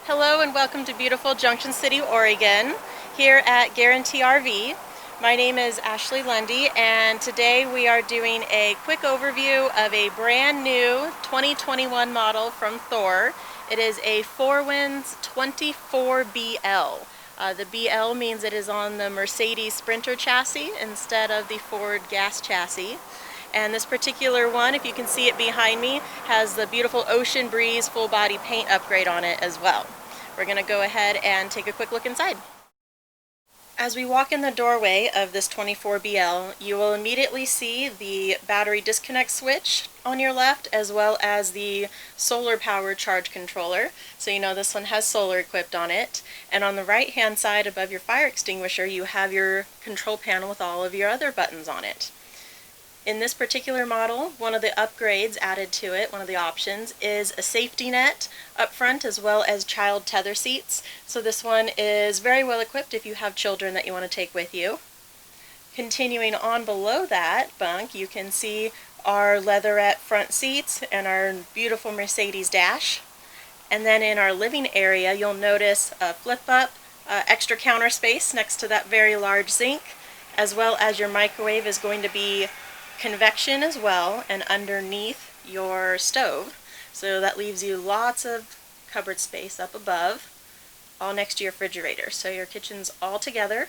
Hello and welcome to beautiful Junction City, Oregon, here at Guarantee RV. My name is Ashley Lundy and today we are doing a quick overview of a brand new 2021 model from Thor. It is a Four Winds 24BL. The BL means it is on the Mercedes Sprinter chassis instead of the Ford gas chassis. And this particular one, if you can see it behind me, has the beautiful Ocean Breeze full body paint upgrade on it as well. We're going to go ahead and take a quick look inside. As we walk in the doorway of this 24BL, you will immediately see the battery disconnect switch on your left, as well as the solar power charge controller. So you know this one has solar equipped on it. And on the right hand side above your fire extinguisher, you have your control panel with all of your other buttons on it. In this particular model, one of the upgrades added to it, one of the options, is a safety net up front as well as child tether seats. So this one is very well equipped if you have children that you want to take with you. Continuing on below that bunk, you can see our leatherette front seats and our beautiful Mercedes dash. And then in our living area, you'll notice a flip-up extra counter space next to that very large sink, as well as your microwave is going to be convection as well and underneath your stove, so that leaves you lots of cupboard space up above, all next to your refrigerator. So your kitchen's all together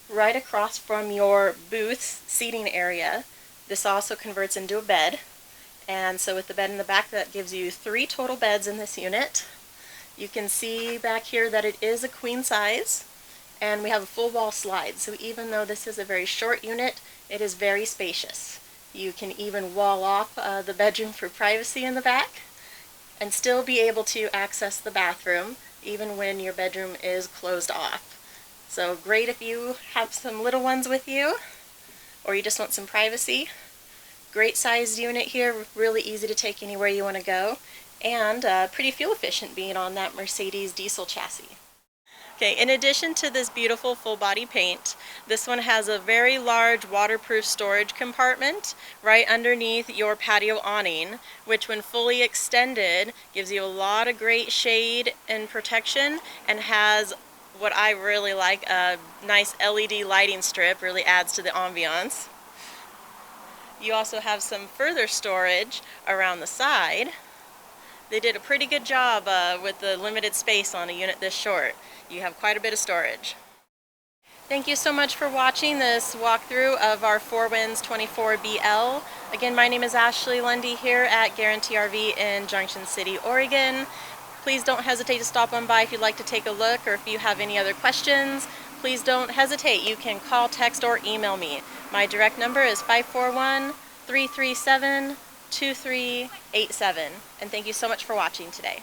right across from your booth seating area. This also converts into a bed, and so with the bed in the back, that gives you 3 total beds in this unit. You can see back here that it is a queen size, and we have a full wall slide, so even though this is a very short unit, it is very spacious. You can even wall off the bedroom for privacy in the back and still be able to access the bathroom even when your bedroom is closed off. So great if you have some little ones with you or you just want some privacy. Great sized unit here, really easy to take anywhere you want to go, and pretty fuel efficient being on that Mercedes diesel chassis. Okay, in addition to this beautiful full body paint, this one has a very large waterproof storage compartment right underneath your patio awning, which when fully extended gives you a lot of great shade and protection, and has what I really like, a nice LED lighting strip, really adds to the ambiance. You also have some further storage around the side. They did a pretty good job with the limited space on a unit this short. You have quite a bit of storage. Thank you so much for watching this walkthrough of our Four Winds 24BL. Again, my name is Ashley Lundy here at Guarantee RV in Junction City, Oregon. Please don't hesitate to stop on by if you'd like to take a look, or if you have any other questions, please don't hesitate. You can call, text, or email me. My direct number is 541-337-2387. And thank you so much for watching today.